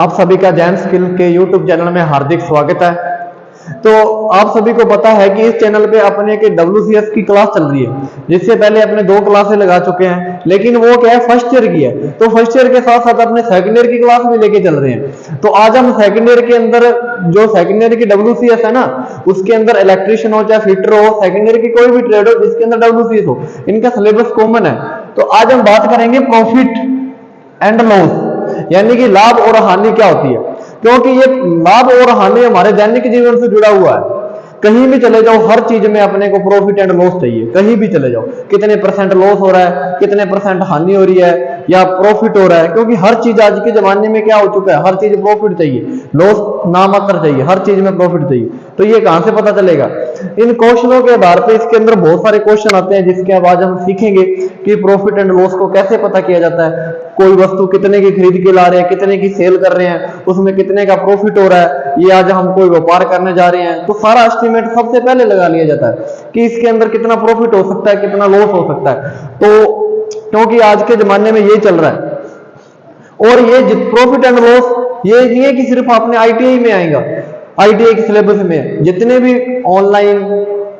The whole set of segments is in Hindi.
आप सभी का जैन स्किल के यूट्यूब चैनल में हार्दिक स्वागत है। तो आप सभी को पता है कि इस चैनल पे अपने के WCS की क्लास चल रही है, जिससे पहले अपने 2 क्लासें लगा चुके हैं, लेकिन वो क्या है फर्स्ट ईयर की है। तो फर्स्ट ईयर के साथ साथ अपने सेकंड ईयर की क्लास भी लेके चल रहे हैं। तो आज हम सेकंड ईयर के अंदर जो सेकंड ईयर की WCS है ना, उसके अंदर इलेक्ट्रिशियन हो चाहे फिटर हो, सेकंड ईयर की कोई भी ट्रेड हो जिसके अंदर WCS हो, इनका सिलेबस कॉमन है। तो आज हम बात करेंगे प्रॉफिट एंड लॉस, यानी कि लाभ और हानि क्या होती है, क्योंकि ये लाभ और हानि हमारे दैनिक जीवन से जुड़ा हुआ है। कहीं भी चले जाओ, हर चीज में अपने को प्रॉफिट एंड लॉस चाहिए। कहीं भी चले जाओ, कितने % लॉस हो रहा है, कितने % हानि हो रही है या प्रॉफिट हो रहा है, क्योंकि हर चीज आज के जमाने में क्या हो चुका है, हर चीज प्रॉफिट चाहिए, लॉस नामात्र चाहिए, हर चीज में प्रॉफिट चाहिए। तो ये कहां से पता चलेगा? इन क्वेश्चनों के आधार पर इसके अंदर बहुत सारे क्वेश्चन आते हैं, जिसके बाद हम सीखेंगे कि प्रॉफिट एंड लॉस को कैसे पता किया जाता है। कोई वस्तु कितने की खरीद के ला रहे हैं, कितने की सेल कर रहे हैं, उसमें कितने का प्रॉफिट हो रहा है, ये आज हम कोई व्यापार करने जा रहे हैं, तो सारा एस्टीमेट सबसे पहले लगा लिया जाता है कि इसके अंदर कितना प्रॉफिट हो सकता है, कितना लॉस हो सकता है। तो क्योंकि आज के जमाने में ये चल रहा है, और ये प्रॉफिट एंड लॉस ये नहीं है कि सिर्फ आपने ITI में आएगा, ITI के सिलेबस में जितने भी ऑनलाइन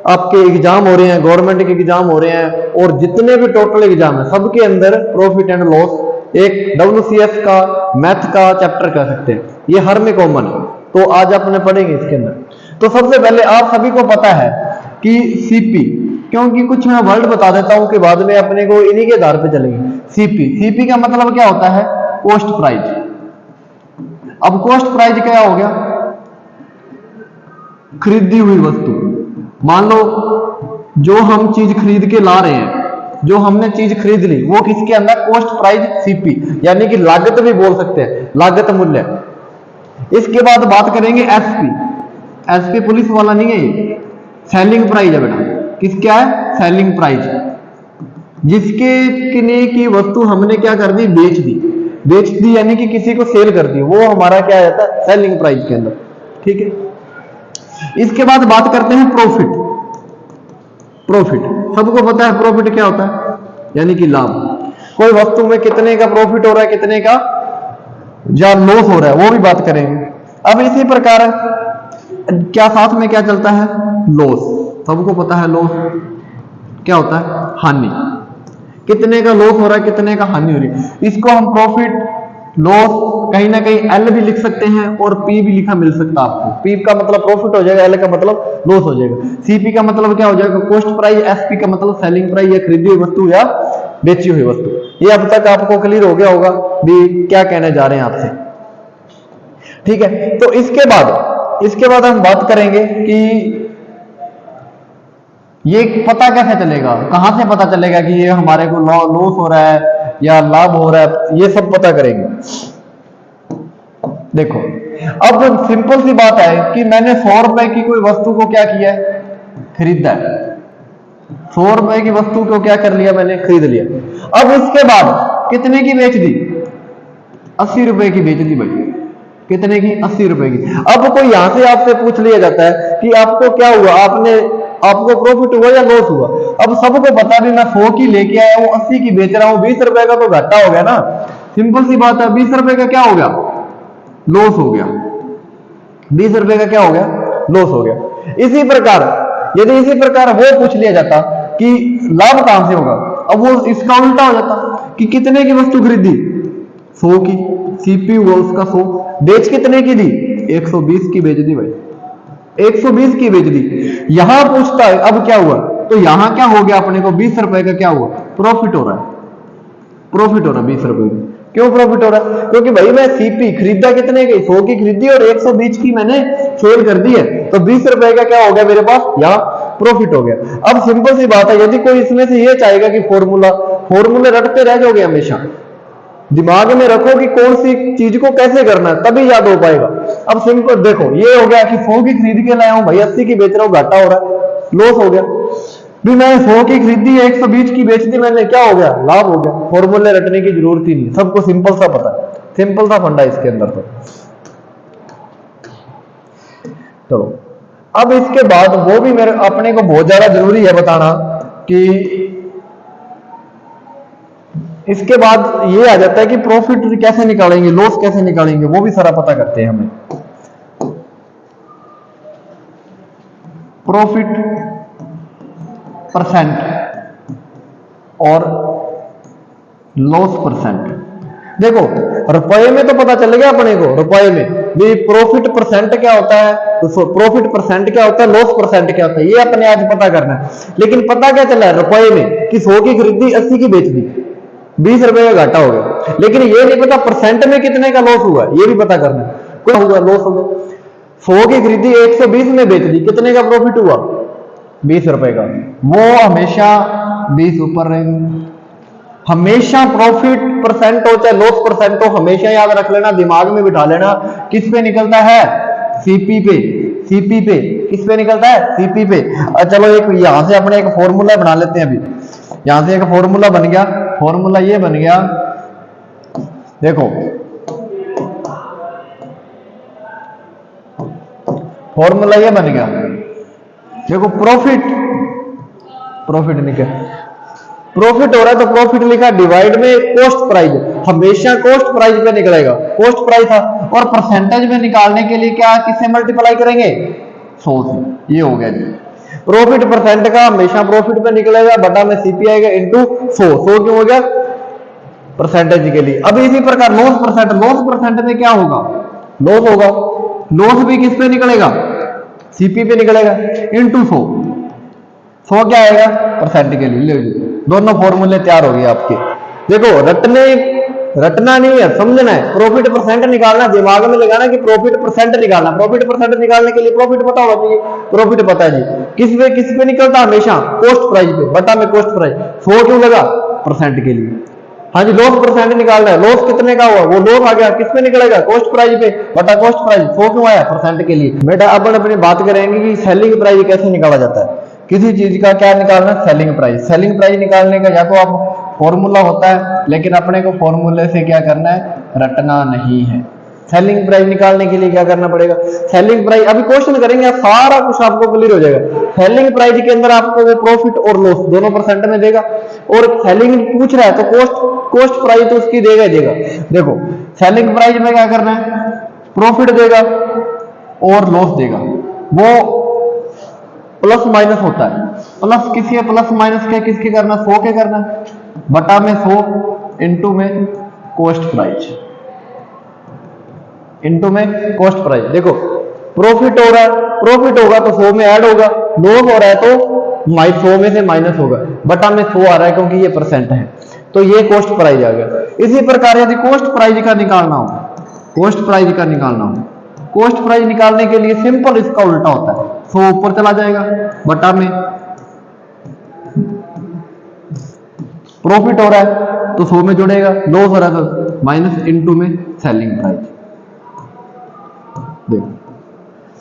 आपके एग्जाम हो रहे हैं, गवर्नमेंट के एग्जाम हो रहे हैं, और जितने भी टोटल एग्जाम है, सबके अंदर प्रॉफिट एंड लॉस एक WCS का मैथ का चैप्टर कह सकते हैं, ये हर में कॉमन है। तो आज अपने पढ़ेंगे इसके अंदर। तो सबसे पहले आप सभी को पता है कि CP, क्योंकि कुछ मैं वर्ड बता देता हूं कि बाद में अपने को इन्हीं के आधार पे चलेंगे। CP का मतलब क्या होता है? Cost price. अब कॉस्ट प्राइस क्या हो गया? खरीदी हुई वस्तु। मान लो जो हम चीज खरीद के ला रहे हैं, जो हमने चीज खरीद ली, वो किसके अंदर? कॉस्ट प्राइस CP, यानी कि लागत भी बोल सकते हैं, लागत मूल्य। इसके बाद बात करेंगे SP पुलिस वाला नहीं है, ये सेलिंग प्राइस है बेटा। किसका है? Selling price. जिसके किने की वस्तु हमने क्या कर दी? बेच दी, यानी कि किसी को सेल कर दी, वो हमारा क्या रहता है? सेलिंग प्राइस के अंदर। ठीक है। इसके बाद बात करते हैं प्रॉफिट। सबको पता है प्रॉफिट क्या होता है, यानी कि लाभ। कोई वस्तु में कितने का प्रॉफिट हो रहा है, कितने का या लॉस हो रहा है, वो भी बात करेंगे। अब इसी प्रकार क्या साथ में क्या चलता है? लॉस। सबको पता है लॉस क्या होता है? हानि। कितने का लॉस हो रहा है, कितने का हानि हो रही है, इसको हम प्रॉफिट लॉस कहीं ना कहीं L भी लिख सकते हैं और P भी लिखा मिल सकता है आपको। P का मतलब प्रॉफिट हो जाएगा, L का मतलब लॉस हो जाएगा। CP का मतलब क्या हो जाएगा? Cost price. SP का मतलब सेलिंग प्राइस, या खरीदी हुई वस्तु या बेची हुई वस्तु। ये अब तक आपको क्लियर हो गया होगा भी क्या कहने जा रहे हैं आपसे। ठीक है। तो इसके बाद हम बात करेंगे कि ये पता कैसे चलेगा, कहां से पता चलेगा कि ये हमारे को लॉस हो रहा है या लाभ हो रहा है, ये सब पता करेंगे। देखो, अब सिंपल सी बात है कि मैंने 100 रुपए की कोई वस्तु को क्या किया है? खरीदा है। 100 रुपए की वस्तु को क्या कर लिया? मैंने खरीद लिया। अब इसके बाद कितने की बेच दी? 80 रुपए की बेच दी भाई। कितने की? 80 रुपए की। अब कोई यहां से आपसे पूछ लिया जाता है कि आपको क्या हुआ, आपको प्रॉफिट हुआ या लॉस हुआ? अब सबको पता भी मैं 100 की लेके आया हूं, 80 की बेच रहा हूं, 20 रुपए का तो घाटा हो गया ना। सिंपल सी बात है, 20 रुपए का क्या हो गया? लॉस हो गया। 20 रुपए का क्या हो गया? लॉस हो गया। इसी प्रकार यदि इसी प्रकार वो पूछ लिया जाता कि लाभ कहां से होगा, अब वो इसका उल्टा हो जाता कि कितने की वस्तु खरीदी? 100 की। CP हुआ उसका 100। बेच कितने की दी? 120 की बेच दी भाई। 120 की बेच दी। यहां पूछता है अब क्या हुआ, तो यहां क्या हो गया? अपने को 20 रुपए का क्या हुआ? प्रॉफिट हो रहा है। 20 रुपए की। क्यों प्रॉफिट हो रहा है? क्योंकि भाई मैं CP खरीदा कितने की? 100 की खरीदी और 120 की मैंने सेल कर दी है, तो 20 रुपए का क्या हो गया मेरे पास? यहाँ प्रॉफिट हो गया। अब सिंपल सी बात है, यदि कोई इसमें से ये चाहेगा कि फॉर्मूले रटते रह जाओगे हमेशा, दिमाग में रखो कि कौन सी चीज को कैसे करना है, तभी याद हो पाएगा। अब सिंपल देखो, ये हो गया कि 100 की खरीद के लाया हूं भाई, 80 की बेच रहा हूं, घाटा हो रहा है, लॉस हो गया। भी मैं 100 की खरीदी है, 120 की बेच दी मैंने, क्या हो गया? लाभ हो गया। फॉर्मूले रटने की जरूरत ही नहीं, सबको सिंपल सा पता है, सिंपल सा फंडा इसके अंदर। तो अब इसके बाद वो भी मेरे अपने को बहुत ज्यादा जरूरी है बताना कि इसके बाद ये आ जाता है कि प्रॉफिट कैसे निकालेंगे, लॉस कैसे निकालेंगे, वो भी सारा पता करते हैं हमें। प्रॉफिट परसेंट और लॉस परसेंट। देखो रुपए में तो पता चल गया अपने को, रुपए में भी प्रॉफिट परसेंट क्या होता है, तो प्रॉफिट परसेंट क्या होता है, लॉस परसेंट क्या होता है, ये अपने आज पता करना है। लेकिन पता क्या चला है रुपए में कि 100 की खरीदी 80 की बेच दी, 20 रुपए का घाटा हो गया। लेकिन ये नहीं पता परसेंट में कितने का लॉस हुआ, ये भी पता करना है। क्या हुआ, लॉस हो गया। 100 की खरीदी 120 में बेच दी, कितने का प्रॉफिट हुआ, 20 रुपए का। वो हमेशा 20 ऊपर रहेंगे। हमेशा प्रॉफिट परसेंट हो चाहे लॉस परसेंट हो, हमेशा याद रख लेना, दिमाग में बिठा लेना, किस पे निकलता है, सीपी पे। सीपी पे किस पे निकलता है, सीपी पे। चलो एक यहां से अपने एक फॉर्मूला बना लेते हैं। अभी यहां से एक फॉर्मूला बन गया, फॉर्मूला ये बन गया, देखो फॉर्मूला ये बन गया, देखो प्रॉफिट निकल, प्रॉफिट हो रहा है तो प्रॉफिट लिखा डिवाइड में कॉस्ट प्राइस, हमेशा कॉस्ट प्राइस पे निकलेगा, कॉस्ट प्राइस था। और परसेंटेज में निकालने के लिए क्या, किससे मल्टीप्लाई करेंगे, 100 से। ये हो गया जी, प्रॉफिट परसेंट का हमेशा प्रॉफिट पे निकलेगा, बटा में सीपी आएगा इंटू 100। 100 क्यों हो गया, परसेंटेज के लिए। अब इसी प्रकार लॉस परसेंट, लॉस परसेंट में क्या होगा, लॉस होगा, लॉस भी किस पे निकलेगा, सीपी पे निकलेगा इंटू 100। 100 क्या आएगा, परसेंट के लिए। ले दोनों फॉर्मूले तैयार हो गए आपके। देखो रटना नहीं है, समझना है। प्रॉफिट परसेंट निकालना, दिमाग में लगाना कि प्रॉफिट परसेंट निकालना। प्रॉफिट परसेंट निकालने के लिए प्रॉफिट पता होना चाहिए, प्रॉफिट पता है जी। किस पे निकलता, हमेशा कॉस्ट प्राइस पे, बटा में कॉस्ट प्राइस। 100 क्यों लगा, परसेंट के लिए। हाँ जी, लॉस परसेंट निकालना है, लॉस कितने का हुआ, वो लॉस आ गया, किस पे निकलेगा, कॉस्ट प्राइस पे, बटा कॉस्ट प्राइस। 100 क्यों आया, परसेंट के लिए। बेटा अपन अपनी बात करेंगे कि सेलिंग प्राइस कैसे निकाला जाता है। किसी चीज का क्या निकालना, सेलिंग प्राइस। सेलिंग प्राइस निकालने का या तो आप फॉर्मूला होता है, लेकिन अपने को फॉर्मूले से क्या करना है, रटना नहीं है। सेलिंग प्राइस निकालने के लिए क्या करना पड़ेगा, सेलिंग प्राइस, अभी क्वेश्चन करेंगे सारा कुछ आपको क्लियर हो जाएगा। सेलिंग प्राइस के अंदर आपको वो प्रॉफिट और लॉस दोनों परसेंट में देगा, और सेलिंग पूछ रहा है तो कॉस्ट प्राइस तो उसकी देगा ही देगा। देखो सेलिंग प्राइस में क्या करना है, प्रॉफिट देगा और लॉस देगा, वो प्लस माइनस होता है। प्लस किसी प्लस माइनस क्या किसके करना, 100 के करना, बटा में 100 इंटू में कॉस्ट प्राइस, इंटू में कॉस्ट प्राइस। देखो प्रॉफिट हो रहा है, प्रॉफिट होगा तो 100 में ऐड होगा, लॉस हो रहा है तो 100 में से माइनस होगा, बटा में 100 आ रहा है क्योंकि ये परसेंट है, तो ये कॉस्ट प्राइस आ गया। इसी प्रकार यदि कॉस्ट प्राइस का निकालना हो, कॉस्ट प्राइस का निकालना हो, कॉस्ट प्राइस निकालने के लिए सिंपल इसका उल्टा होता है, 100 ऊपर चला जाएगा, बटा में प्रॉफिट हो रहा है तो 100 में जुड़ेगा, लॉस हो रहा है तो माइनस, इंटू में सेलिंग प्राइस। देखो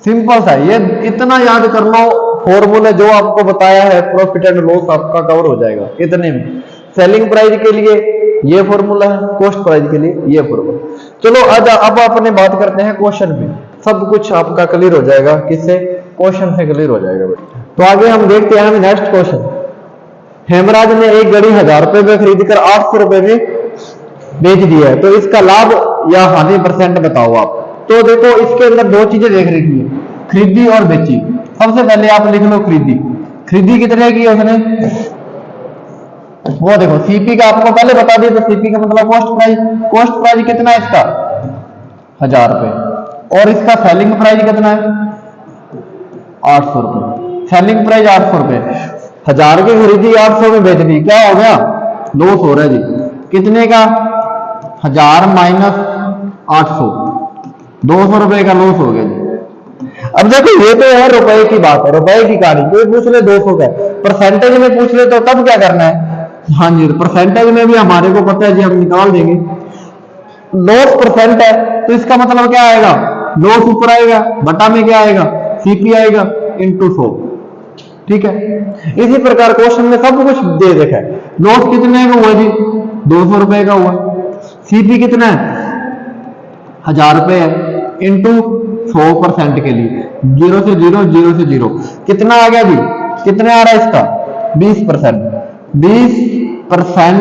सिंपल सा, ये इतना याद कर लो, फॉर्मूला जो आपको बताया है प्रॉफिट एंड लॉस आपका कवर हो जाएगा इतने में। सेलिंग प्राइस के लिए ये फॉर्मूला है, कॉस्ट प्राइस के लिए ये फॉर्मूला। चलो अब अपने बात करते हैं क्वेश्चन पे, सब कुछ आपका क्लियर हो जाएगा, किससे, क्वेश्चन से क्लियर हो जाएगा। तो आगे हम देखते हैं नेक्स्ट क्वेश्चन। हेमराज ने एक घड़ी 1000 रुपए में खरीद कर 800 रुपए में बेच दिया है, तो इसका लाभ या हानि परसेंट बताओ आप। तो देखो इसके अंदर दो चीजें देख रखी है, खरीदी और बेची। सबसे पहले आप लिख लो खरीदी, खरीदी कितने की है उसने, वो देखो सीपी का आपको पहले बता दिया, तो सीपी का मतलब कॉस्ट प्राइस। कॉस्ट प्राइस कितना है इसका, 1000 रुपए, और इसका सेलिंग प्राइस कितना है, 800 रुपए। सेलिंग प्राइस 800 रुपए, 1000 की खरीदी 800 में बेच दी, क्या हो गया, लॉस हो रहा है जी। कितने का, 1000 माइनस 800, 200 रुपए का लॉस हो गया जी। अब देखो ये तो है रुपए की बात है, रुपए की कहानी, कोई पूछ ले 200 का, परसेंटेज में पूछ ले तो तब क्या करना है, हाँ जी परसेंटेज में भी हमारे को पता है जी, हम निकाल देंगे। लॉस परसेंट है तो इसका मतलब क्या आएगा, लॉस ऊपर आएगा, बटा में क्या आएगा, सीपी आएगा इंटू 100। ठीक है, इसी प्रकार क्वेश्चन में सब कुछ दे रखा है। लॉस कितने का हुआ जी, 200 रुपए का हुआ, सीपी कितना है, 1000 रुपए है, इंटू 100% के लिए, 0 से 0, 0 से 0, कितना आ गया जी, कितने आ रहा है इसका, 20%। 20%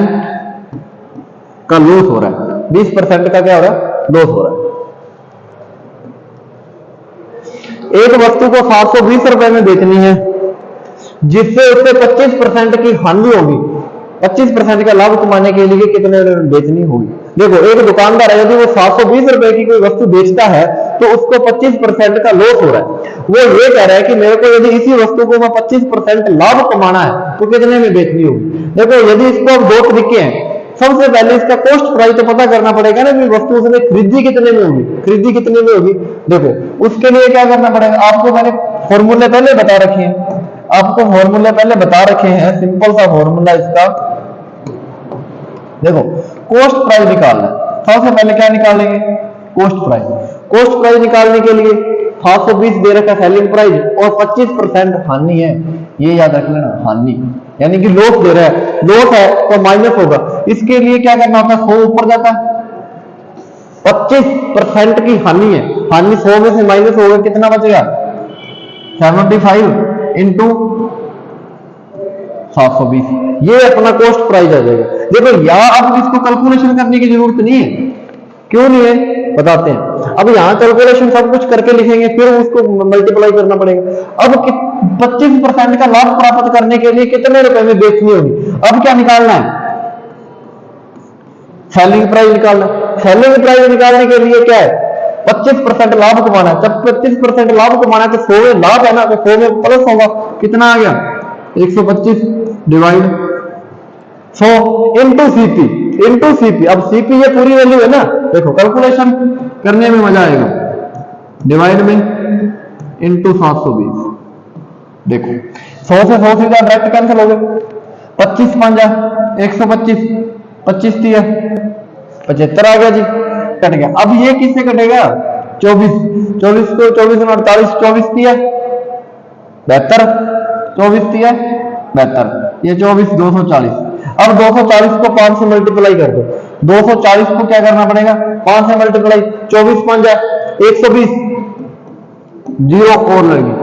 का लॉस हो रहा है, 20% का क्या हो रहा है, लॉस हो रहा है। एक वस्तु को 720 रुपए में बेचनी है, जिससे उससे 25% की हानि होगी। 25% का लाभ कमाने के लिए कितने बेचनी होगी? देखो, एक दुकानदार है, यदि वो 720 रुपए की कोई वस्तु बेचता है तो उसको 25% का लॉस हो रहा है। वो ये कह रहा है कि मेरे को यदि इसी वस्तु को मैं 25% लाभ कमाना है तो कितने में बेचनी होगी। देखो, यदि इसको अब दो तरीके हैं। सबसे पहले इसका कॉस्ट प्राइस तो पता करना पड़ेगा ना कि वस्तु उसने खरीदी कितने में होगी, खरीदी कितने में होगी। देखो, उसके लिए क्या करना पड़ेगा, आपको मैंने फॉर्मूले पहले बता रखे हैं, आपको फॉर्मूले पहले बता रखे हैं, सिंपल सा फॉर्मूला इसका। देखो, कॉस्ट प्राइस निकालना है, सबसे पहले क्या निकालेंगे, कॉस्ट प्राइस। कॉस्ट प्राइस निकालने के लिए 720 दे रखा सेलिंग प्राइस और 25% हानि है, ये याद रख लेना, हानि यानी कि लॉस दे रहा है, लॉस है तो माइनस होगा। इसके लिए क्या करना होता है, 100 ऊपर जाता है, 25% की हानि है, हानि 100 में से माइनस होगा, कितना बचेगा, 75 इंटू 720, ये अपना कॉस्ट प्राइस आ जाएगा। देखो, यहां अब इसको कैलकुलेशन करने की जरूरत नहीं है, क्यों नहीं है बताते हैं। अब यहां कैलकुलेशन सब कुछ करके लिखेंगे, फिर उसको मल्टीप्लाई करना पड़ेगा। अब 25% का लाभ प्राप्त करने के लिए कितने रुपए में बेचनी होगी, अब क्या निकालना है, सेलिंग प्राइस निकालना। सेलिंग प्राइस निकालने के लिए क्या है, 25% लाभ कमाना है। जब 25% लाभ कमाना है तो 100 में लाभ है ना, तो 100 में प्लस होगा, कितना आ गया, 125 divide 100 into CP, into CP. अब सीपी ये पूरी वैल्यू है ना, देखो कैलकुलेशन करने में मजा आएगा, डिवाइड में इंटू 720। देखो, 100 से 100 सीधा डायरेक्ट कैंसिल हो गए, 25 5 125, 25 दिया 75 आ गया जी, कट गया। अब ये किससे कटेगा, 24, 24 को 24 और 48, 24 दिया 72, 24 दिया 72, ये 24 240। अब 240 को 5 से मल्टीप्लाई कर दो, 240 को क्या करना पड़ेगा, 5 से मल्टीप्लाई, 24 5 120, जीरो और लगी,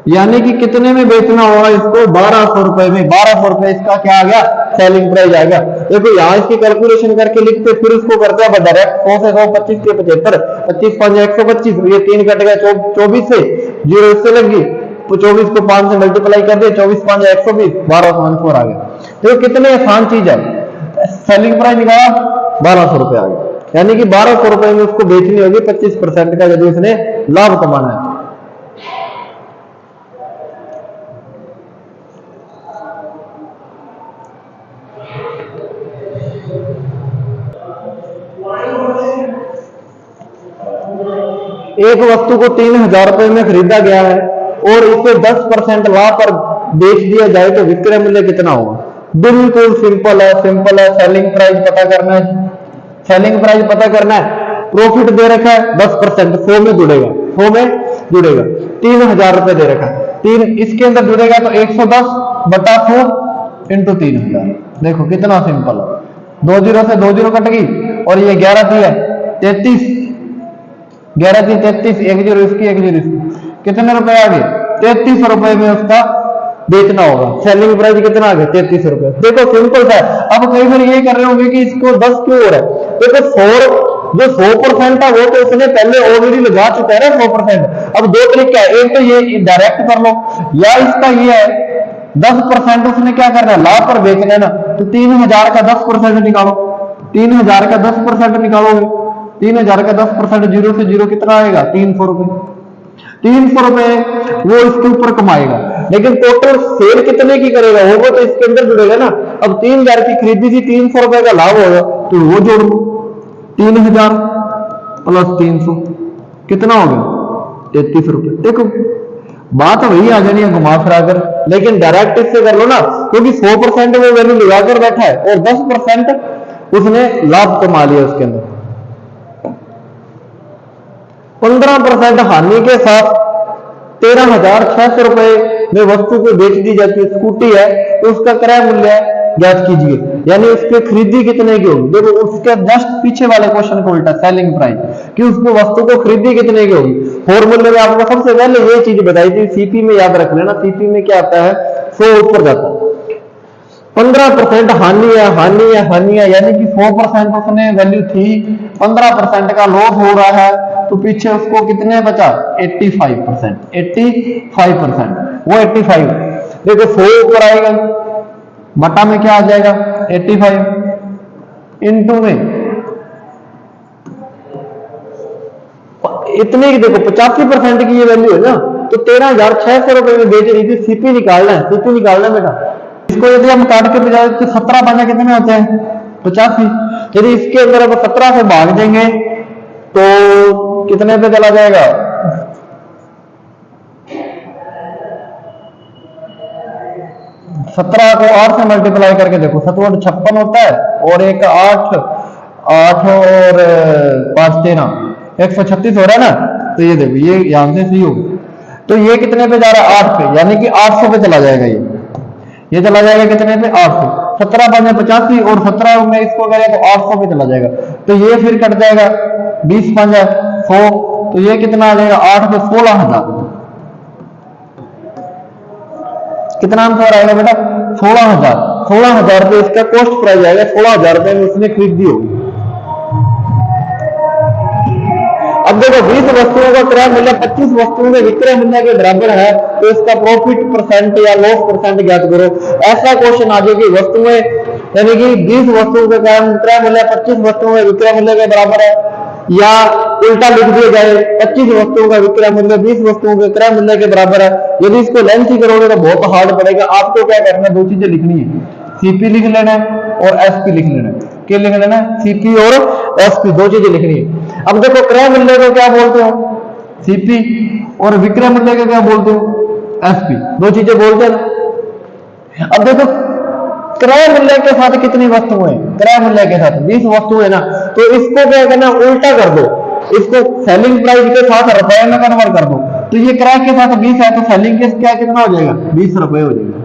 यानी कि कितने में बेचना होगा इसको, 1200 रुपए में। 1200 रुपए इसका क्या आ गया, सेलिंग प्राइस आ गया। देखो, यहां इसकी कैलकुलेशन करके लिखते, फिर उसको करते हैं डायरेक्ट, 100 से 100 25 के 75, 25 5 125, ये 3 कट गया, 24 से जीरो इससे लग गई, तो 24 को 5 से मल्टीप्लाई कर दिया, 24 5 120, 1214 आ गया। देखो कितने आसान चीज है, सेलिंग प्राइस निकाला 1200 रुपए आ गया, यानी कि 1200 रुपए में उसको बेचनी होगी 25% का, यदि उसने लाभ कमाना है। एक वस्तु को 3000 रुपए में खरीदा गया है और इसे 10% लाभ पर बेच दिया जाए तो विक्रय मूल्य कितना होगा। बिल्कुल सिंपल है, सिंपल है। सेलिंग प्राइस पता करना है, सेलिंग प्राइस पता करना है। प्रॉफिट दे रखा है 10%, 100 में जुड़ेगा, 100 में जुड़ेगा, 3000 रुपए दे रखा है, 3 इसके अंदर जुड़ेगा तो 110 बटा 100 इंटू 3000। देखो कितना सिंपल है, 2 जीरो से 2 जीरो कट गई और ये 11 थी है 33, 11 थी 33, 1 जीरो इसकी 1 जीरो इसकी, कितने रुपए आ गए, 33 रुपए में उसका बेचना होगा। सेलिंग प्राइस कितना आ गया, 33 रुपए। देखो सिंपल था। अब कई बार ये कर रहे होंगे कि इसको 10 क्यों हो रहा है, देखो 100% था वो तो उसने पहले ऑलरेडी लगा चुका है ना 100%। अब दो तरीका है, एक तो ये डायरेक्ट कर लो, या इसका ये है 10% उसने क्या करना है, लाभ पर बेचना है ना, तो 3000 का 10% निकालो, 3000 का 10% निकालोगे, 3000 का 10%, जीरो से जीरो कितना आएगा, 300 रुपए। 300 रुपए वो इसके ऊपर कमाएगा, लेकिन टोटल सेल कितने की करेगा वो तो इसके अंदर जुड़ेगा ना। अब 3000 की खरीदी थी, 300 रुपए का लाभ होगा तो वो जोड़ लो, 3000 प्लस 300 कितना हो गया, 33 रुपए। देखो बात वही आ जानी है घुमा फिरा कर, लेकिन डायरेक्ट इससे कर लो ना, क्योंकि 100% वो वैल्यू लगाकर बैठा है और 10% उसने लाभ कमा लिया उसके अंदर। 15% हानि के साथ 13,600 रुपए में वस्तु को बेच दी जाती है। स्कूटी है तो उसका क्रय मूल्य ज्ञात कीजिए, यानी उसकी खरीदी कितने की होगी। देखो उसके जस्ट पीछे वाले क्वेश्चन को उल्टा, सेलिंग प्राइस कि उसको वस्तु को खरीदी कितने की होगी। फॉर्मूले में आपको सबसे पहले ये चीज बताई थी, सीपी में याद रख लेना, सीपी में क्या आता है, 100 ऊपर जाता है। 15% हानि है, हानि है, हानि है, यानी कि 100% उसने वैल्यू थी, 15% का लॉस हो रहा है, तो पीछे उसको कितने बचा? 85%, 85%, वो 85 देखो 100 ऊपर आएगा, बटा में क्या आ जाएगा? 85 इंटू में इतने की देखो 85% की ये वैल्यू है ना, तो 13,600 रुपए में बेच रही थी। सीपी निकालना है, सीपी निकालना है बेटा। इसको यदि हम काट के बजाय तो 17 पाना कितने होते हैं? 85। यदि इसके अंदर अब 17 से भाग देंगे तो कितने पे चला जाएगा? 17 को 8 से मल्टीप्लाई करके देखो, 7 56 होता है, और एक 8, 8 और 5 13, 136 हो रहा है ना। तो ये देखो, ये यहां से सही होगा, तो ये कितने पे जा रहा है? 8 पे, यानी कि 800 पे चला जाएगा। ये चला जाएगा कितने पे? 800। 17 पाँच 85 और 17 में इसको करें तो 800 पे चला जाएगा। तो ये फिर कट जाएगा, 20 पाँच 100, तो ये कितना आ जाएगा? 8 पे 16,000। कितना आंसर आएगा बेटा? 16,000। 16,000 रुपये इसका कॉस्ट प्राइस आएगा, 16,000 रुपये में उसने खरीदी होगी। अब देखो 20 वस्तुओं का क्रय मूल्य 25 वस्तुओं के विक्रय मूल्य के बराबर है, तो इसका प्रॉफिट परसेंट या लॉस परसेंट ज्ञात करो। ऐसा क्वेश्चन आ जाए कि वस्तुएं, यानी कि 20 वस्तुओं के क्रय मूल्य 25 वस्तुओं के विक्रय मूल्य के बराबर है, या उल्टा लिख दिया जाए 25 वस्तुओं का विक्रय मूल्य 20 वस्तुओं के क्रय मूल्य के बराबर है। यदि इसको लेंथ ही करोगे तो बहुत हार्ड पड़ेगा। आपको क्या करना है? दो चीजें लिखनी है, सीपी लिख लेना है और एसपी लिख लेना है। क्या लिख लेना है? सीपी और एसपी, दो चीजें लिखनी है। अब देखो क्रय मूल्य को क्या बोलते हो? सीपी, और विक्रय मूल्य को क्या बोलते हो? एसपी, दो चीजें बोलते हैं। अब देखो क्रय मूल्य के साथ कितनी वस्तुएं? क्रय मूल्य के साथ 20 वस्तुएं ना, तो इसको क्या करना? उल्टा कर दो, इसको सेलिंग प्राइस के साथ रुपए में कन्वर्ट कर दो। तो ये क्रय के साथ 20 है, तो सेलिंग के क्या कितना हो जाएगा? 20 रुपए हो जाएगा।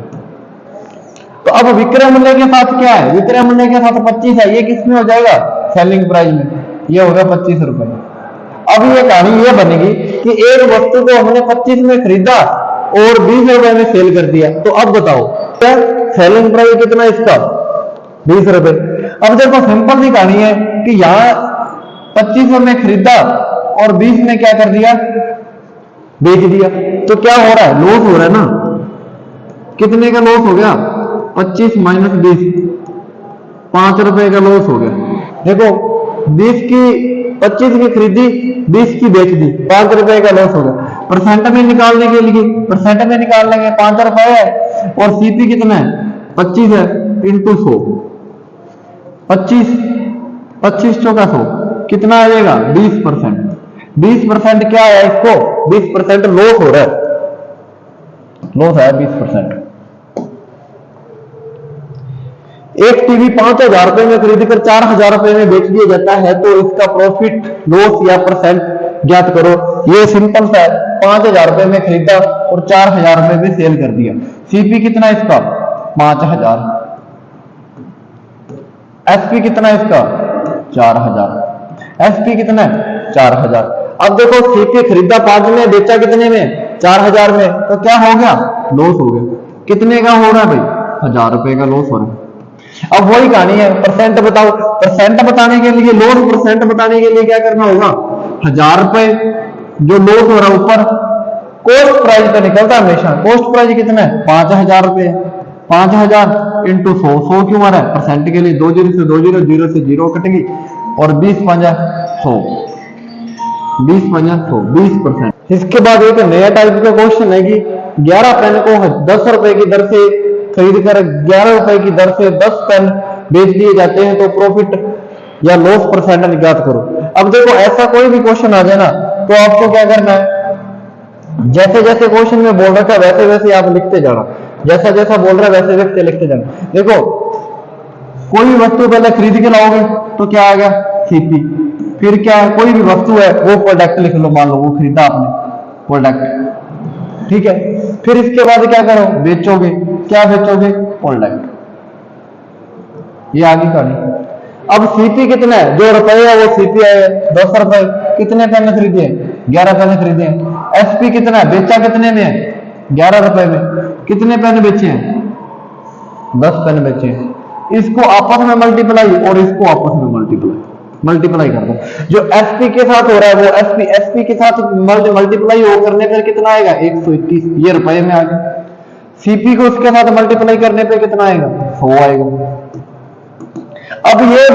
तो अब विक्रय मूल्य के साथ क्या है? विक्रय मूल्य के साथ 25 है, ये किसमें हो जाएगा? सेलिंग प्राइस में, ये होगा 25 रुपए। अब ये कहानी ये बनेगी कि एक वस्तु को हमने 25 में खरीदा और 20 रुपए में सेल कर दिया, तो अब बताओ क्या सेलिंग प्राइस कितना इसका? 20 रुपए। अब देखो सिंपल सी कहानी है कि यहाँ 25 में खरीदा और 20 में क्या कर दिया? बेच दिया। तो क्या हो रहा है? लॉस हो रहा है ना। कितने का लॉस हो गया? 25 माइनस 20, 5 रुपए का लॉस हो गया। देखो 25 की खरीदी, 20 की बेच दी, 5 रुपए का लॉस हो गया। परसेंट में निकालने के लिए, परसेंट में निकाल लेंगे, 5 रुपए है और सीपी कितना है? 25 है, इंटू 100, 25 चौका 100, कितना आ जाएगा? 20%। 20% क्या है? इसको 20% लॉस हो रहा है, लॉस है 20%। एक टीवी 5,000 रुपए में खरीदकर 4,000 रुपए में बेच दिया जाता है, तो इसका प्रॉफिट लॉस या परसेंट ज्ञात करो। ये सिंपल सा है, 5,000 रुपए में खरीदा और 4,000 रुपए में सेल कर दिया। सीपी कितना इसका? 5,000। एसपी कितना इसका? 4,000। एसपी कितना है? 4,000। अब देखो सीपी खरीदा 5 में, बेचा कितने में? 4,000 में, तो क्या हो गया? लॉस हो गया। कितने का हो रहा है भाई? 1,000 रुपए का लॉस हो रहा है। अब वही कहानी है, परसेंट बताओ। परसेंट बताने के लिए, लॉस परसेंट बताने के लिए क्या करना होगा? 1,000 रुपए जो लॉस हो रहा है ऊपर कॉस्ट प्राइस पे निकलता है हमेशा। कॉस्ट प्राइस कितना है? 5,000 रुपए। 5,000 इंटू 100, 100 क्यों आ रहा है? परसेंट के लिए 2 जीरो से 2 जीरो, 0 से 0 कटेगी, और 20 5 100, 20 5 100, 20%। इसके बाद एक नया टाइप का क्वेश्चन है कि 11 पेन को 10 रुपए की दर से खरीद कर 11 रुपए की दर से 10 पेन बेच दिए जाते हैं, तो प्रॉफिट या लॉस परसेंट ज्ञात करो। अब देखो ऐसा कोई भी क्वेश्चन आ जाए ना, तो आपको क्या करना है? जैसे जैसे क्वेश्चन में बोल रखा है वैसे वैसे आप लिखते जाना, जैसा जैसा बोल रहा है वैसे वैसे लिखते जाना। देखो कोई भी वस्तु पहले खरीद के लाओगे तो क्या आ गया? सीपी। फिर क्या है? कोई भी वस्तु है वो प्रोडक्ट लिख लो, मान लो वो खरीदा आपने, प्रोडक्ट, ठीक है। फिर इसके बाद क्या करो? बेचोगे। क्या बेचोगे? प्रोडक्ट। ये आगे कहानी। अब सीपी कितना है? जो रुपए है वो सीपी है 10 रुपए। कितने पेन खरीदे? 11 पेन खरीदे। एसपी कितना है? बेचा कितने में है? 11 रुपए में। कितने पेन बेचे हैं? 10 पेन बेचे, इसको आपस में मल्टीप्लाई और इसको आपस में मल्टीप्लाई कर दो। जो एसपी के साथ हो रहा है वो एसपी के साथ मल्टीप्लाई हो करने पर कितना आएगा 121, ये रुपए में आ गया। सीपी को उसके साथ मल्टीप्लाई करने पे कितना आएगा 100 आएगा। अब ये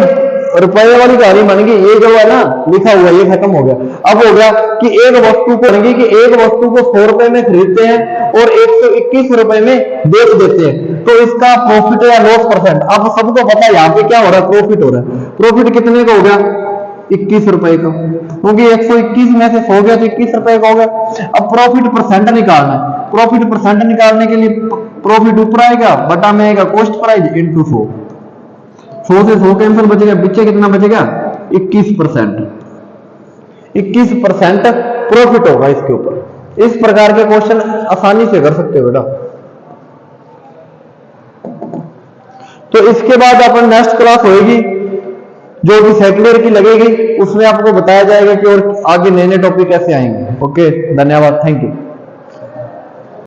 रुपए वाली कहानी बन गई, ये जो है ना लिखा हुआ ये खत्म हो गया। अब हो गया कि एक वस्तु को कि एक वस्तु को 100 रुपए में खरीदते हैं और 121 रुपए में बेच देते हैं, तो इसका प्रॉफिट या लॉस परसेंट। अब सबको पता है यहाँ पे क्या हो रहा है, प्रॉफिट हो रहा है। प्रॉफिट कितने का हो गया 21 रुपए का, क्योंकि 121 में से 100 गया तो 21 रुपए का हो गया। अब प्रॉफिट परसेंट निकालना है, प्रॉफिट परसेंट निकालने के लिए प्रॉफिट ऊपर आएगा बटा में आएगा कॉस्ट प्राइस इंटू 100। 100 से 100 कैंसिल बचेगा, पीछे कितना बचेगा 21%। 21% प्रॉफिट होगा इसके ऊपर। इस प्रकार के क्वेश्चन आसानी से कर सकते हो बेटा। तो इसके बाद अपन नेक्स्ट क्लास होगी जो कि सेकंड ईयर की लगेगी, उसमें आपको बताया जाएगा कि और आगे नए नए टॉपिक कैसे आएंगे। ओके, धन्यवाद, थैंक यू।